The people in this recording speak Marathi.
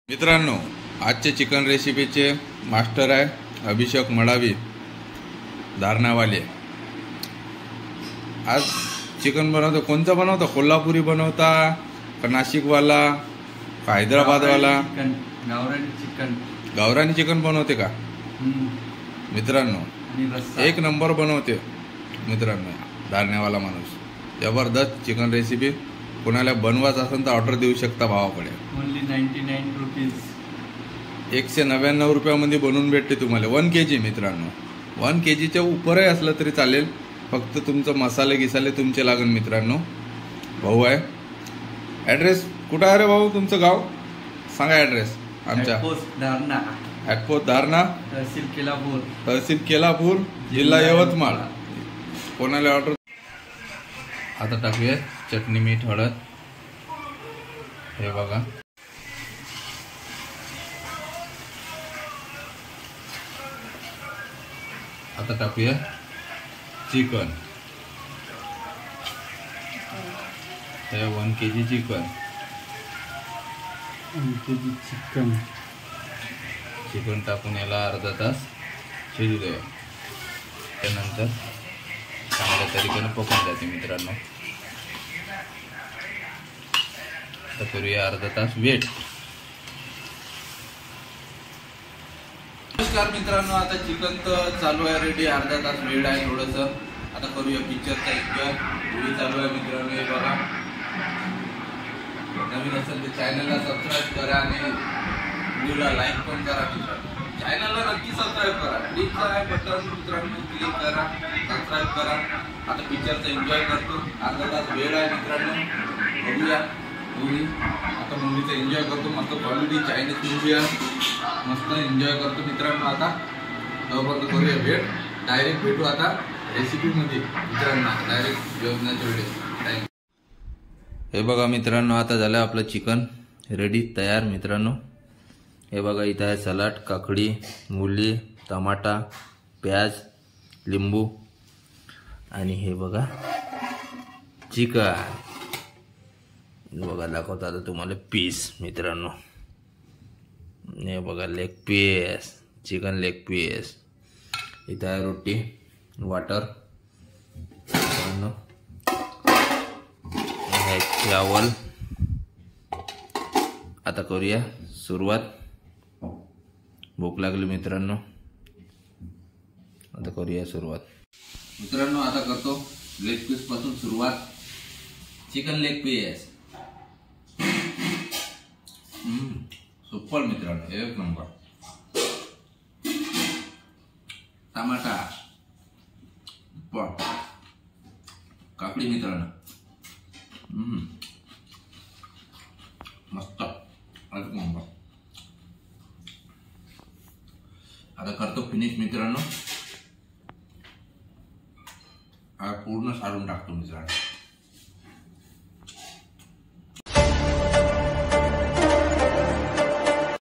मित्रांनो, आजचे चिकन रेसिपीचे मास्टर आहे अभिषेक मडावी धारणावाले। आज चिकन बनवतो। कोणतं बनवतो? कोल्हापुरी बनवता का नाशिकवाला का हैदराबादवाला? गावरानी चिकन बनवते का? मित्रांनो एक नंबर बनवते मित्रांनो धारण्यावाला माणूस। जबरदस्त चिकन रेसिपी। कोणाला बनवायचं असेल तर ऑर्डर देऊ शकता भावाकडे। ओनली 99 रुपीज, 199 रुपयामध्ये बनवून भेटते तुम्हाला 1 kg। मित्रांनो 1 kgच्या उपरही असलं तरी चालेल, फक्त तुमचं मसाले गिसाले तुमचे लागेल। मित्रांनो भाऊ आहे। ॲड्रेस कुठं आहे रे भाऊ? तुमचं गाव सांगा ॲड्रेस आमच्या। ॲटपोस्ट धारणा, तहसील केलापूर, जिल्हा यवतमाळ। कोणाला ऑर्डर? आता टाकूया चटणी, मीठ, हळद। हे बघा आता टाकूया चिकन। हे 1 kg चिकन टाकून याला अर्धा तास शिजू द्या। त्यानंतर चांगल्या तरीकेने पकवून जाते मित्रांनो। आता करूया अर्धा तास वेट। नमस्कार मित्रांनो, आता चिकन तर चालू आहे रेडी, अर्धा तास वेळ आहे थोडस। आता करूया पिक्चरचा एन्जॉय। व्हिडिओ चालू आहे मित्रांनो, हे बघा। नवीन असेल तर चॅनलला सबस्क्राईब करा आणि व्हिडिओला लाईक पण करा मित्रांनो। चॅनलला नक्की सबस्क्राईब करा, क्लिक करा बटन मित्रांनो, क्लिक करा, सबस्क्राईब करा। आता पिक्चरचा एन्जॉय करतो। अर्धा तास वेळ आहे मित्रांनो, बघूया मूवी। आता मूवीचा एन्जॉय करतो, मस्त कॉमेडी चायनीज मूवी आहे, मस्त एन्जॉय करतो मित्रांनो। आता तोपर्यंत करूया भेट, डायरेक्ट भेटू आता रेसिपीमध्ये मित्रांनो, डायरेक्ट जेवणाच्या वेळेस। हे बघा मित्रांनो, आता झालं आपलं चिकन रेडी तयार मित्रांनो। हे बघा इथं आहे सलाड, काकडी, मूली, टमाटा, प्याज, लिंबू आणि हे बघा चिकन। बघा दाखवतो आता तुम्हाला पीस मित्रांनो। हे बघा leg piece, chicken leg piece. इथं आहे रोटी, वाटर मित्रांनो, हे चावल। आता करूया सुरुवात। भूक लागली मित्रांनो, आता करूया सुरुवात मित्रांनो। आता करतो लेग पीस पासून सुरुवात। चिकन लेग पीस सुपर मित्रांनो, एक नंबर। टमाटा, काकडी मित्रांनो, मस्त, एक नंबर। आता करतो फिनिश मित्रांनो, पूर्ण सारून टाकतो मित्रांनो।